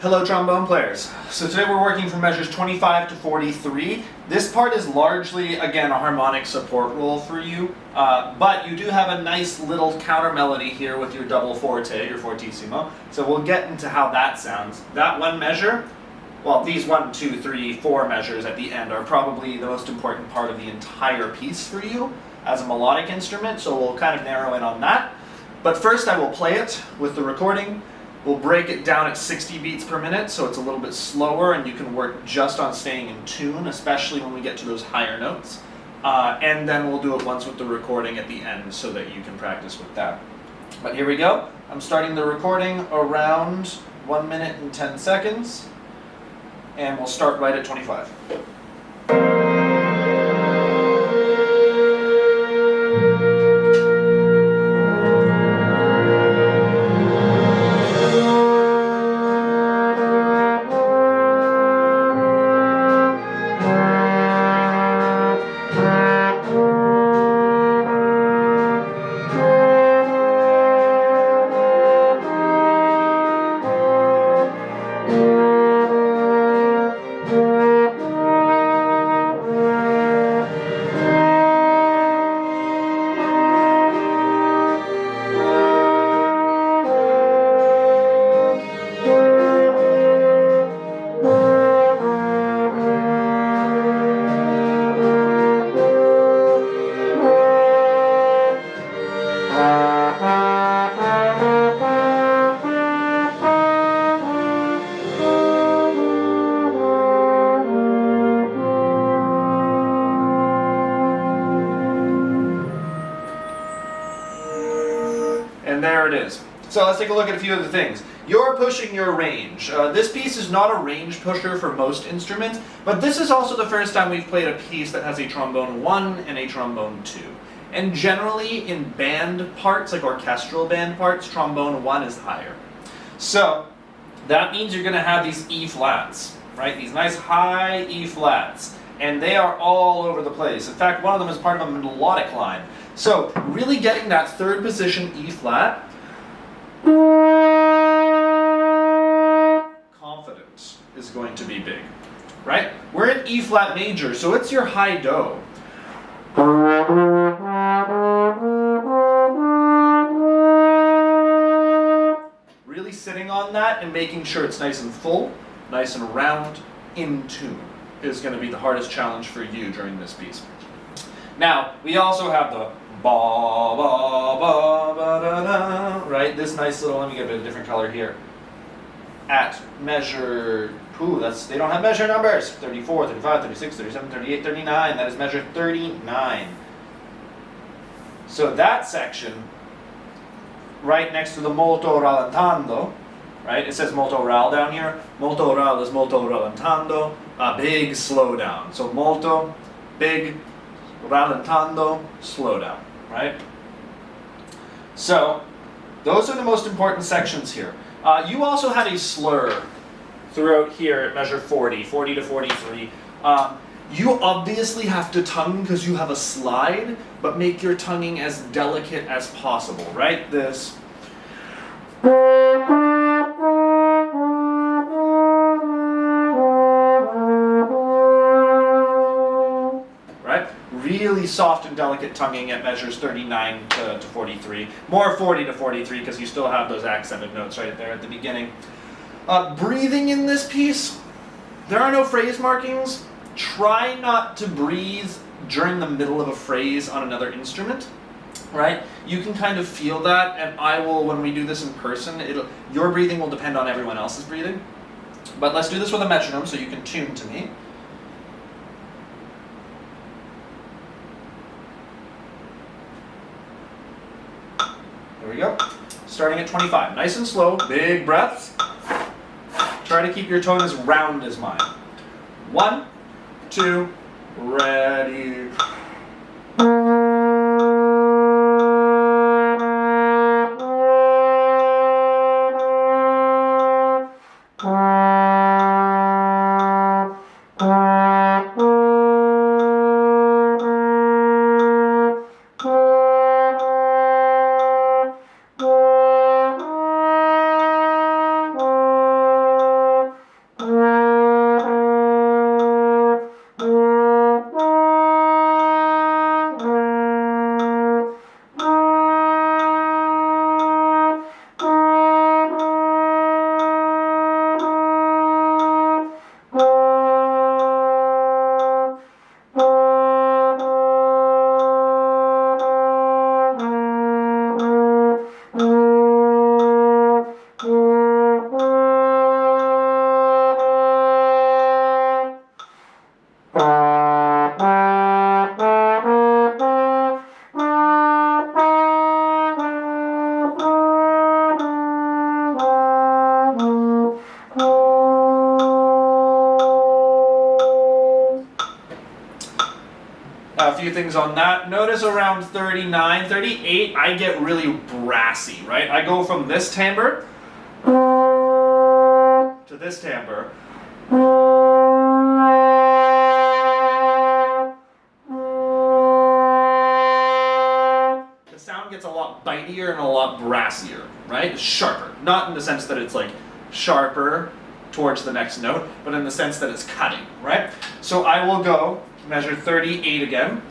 Hello trombone players. So today we're working from measures 25 to 43. This part is largely, again, a harmonic support role for you, but you do have a nice little counter melody here with your double forte, your fortissimo. So we'll get into how that sounds. That one measure, well, these 1, 2, 3, 4 measures at the end are probably the most important part of the entire piece for you as a melodic instrument, so we'll kind of narrow in on that. But first I will play it with the recording. We'll break it down at 60 beats per minute, so it's a little bit slower and you can work just on staying in tune, especially when we get to those higher notes. And then we'll do it once with the recording at the end so that you can practice with that. But here we go. I'm starting the recording around 1 minute and 10 seconds, and we'll start right at 25. And there it is. So let's take a look at a few of the things. You're pushing your range. This piece is not a range pusher for most instruments, but this is also the first time we've played a piece that has a trombone 1 and a trombone 2. And generally in band parts, like orchestral band parts, trombone 1 is higher. So that means you're going to have these E flats, right? These nice high E flats. And they are all over the place. In fact, one of them is part of a melodic line. So really getting that third position E flat, confidence is going to be big, right? We're in E flat major, so it's your high do. Really sitting on that and making sure it's nice and full, nice and round, in tune is going to be the hardest challenge for you during this piece. Now, we also have the ba ba ba ba da da, right? This nice little, let me get a different color here. At measure, they don't have measure numbers. 34, 35, 36, 37, 38, 39. That is measure 39. So that section, right next to the molto rallentando, right? It says molto ral down here. Molto ral is molto rallentando, a big slowdown. So molto, big, rallentando, slow down, right? So those are the most important sections here. You also had a slur throughout here at measure 40 to 43. You obviously have to tongue because you have a slide, but make your tonguing as delicate as possible, right? This. Really soft and delicate tonguing at measures 39 to 43. More 40 to 43 because you still have those accented notes right there at the beginning. Breathing in this piece, there are no phrase markings. Try not to breathe during the middle of a phrase on another instrument, right? You can kind of feel that, and I will, when we do this in person, your breathing will depend on everyone else's breathing. But let's do this with a metronome so you can tune to me. There we go. Starting at 25. Nice and slow, big breaths. Try to keep your tone as round as mine. 1, 2, ready. A few things on that. Notice around 39, 38, I get really brassy, right? I go from this timbre to this timbre. The sound gets a lot bitier and a lot brassier, right? It's sharper. Not in the sense that it's like sharper towards the next note, but in the sense that it's cutting, right? So I will go measure 38 again.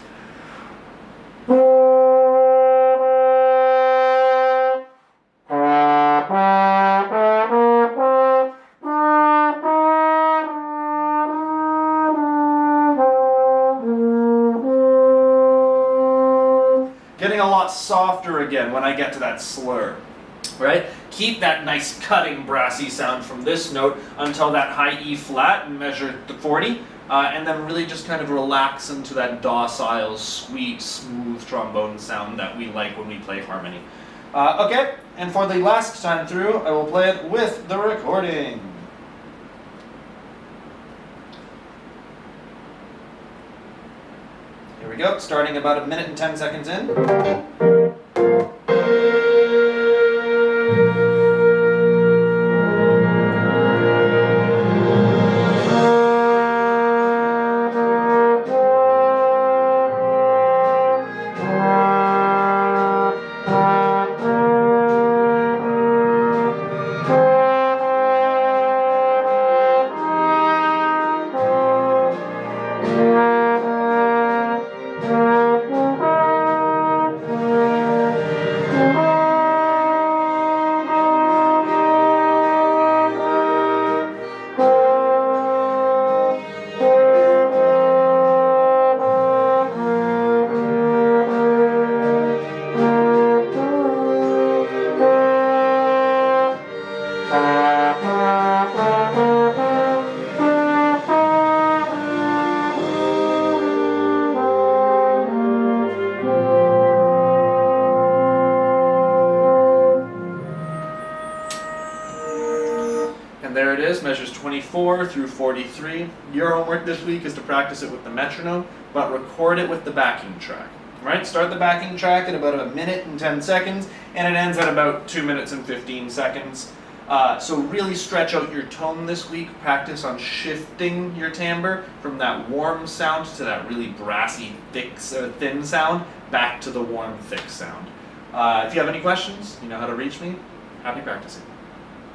Getting a lot softer again when I get to that slur, right? Keep that nice cutting brassy sound from this note until that high E flat and measure to 40, and then really just kind of relax into that docile, sweet, smooth trombone sound that we like when we play harmony. Okay, and for the last time through, I will play it with the recording. Here we go, starting about 1 minute and 10 seconds in. And there it is, measures 24 through 43. Your homework this week is to practice it with the metronome, but record it with the backing track. Right? Start the backing track at about 1 minute and 10 seconds, and it ends at about 2 minutes and 15 seconds. So really stretch out your tone this week. Practice on shifting your timbre from that warm sound to that really brassy, thin sound, back to the warm, thick sound. If you have any questions, you know how to reach me. Happy practicing.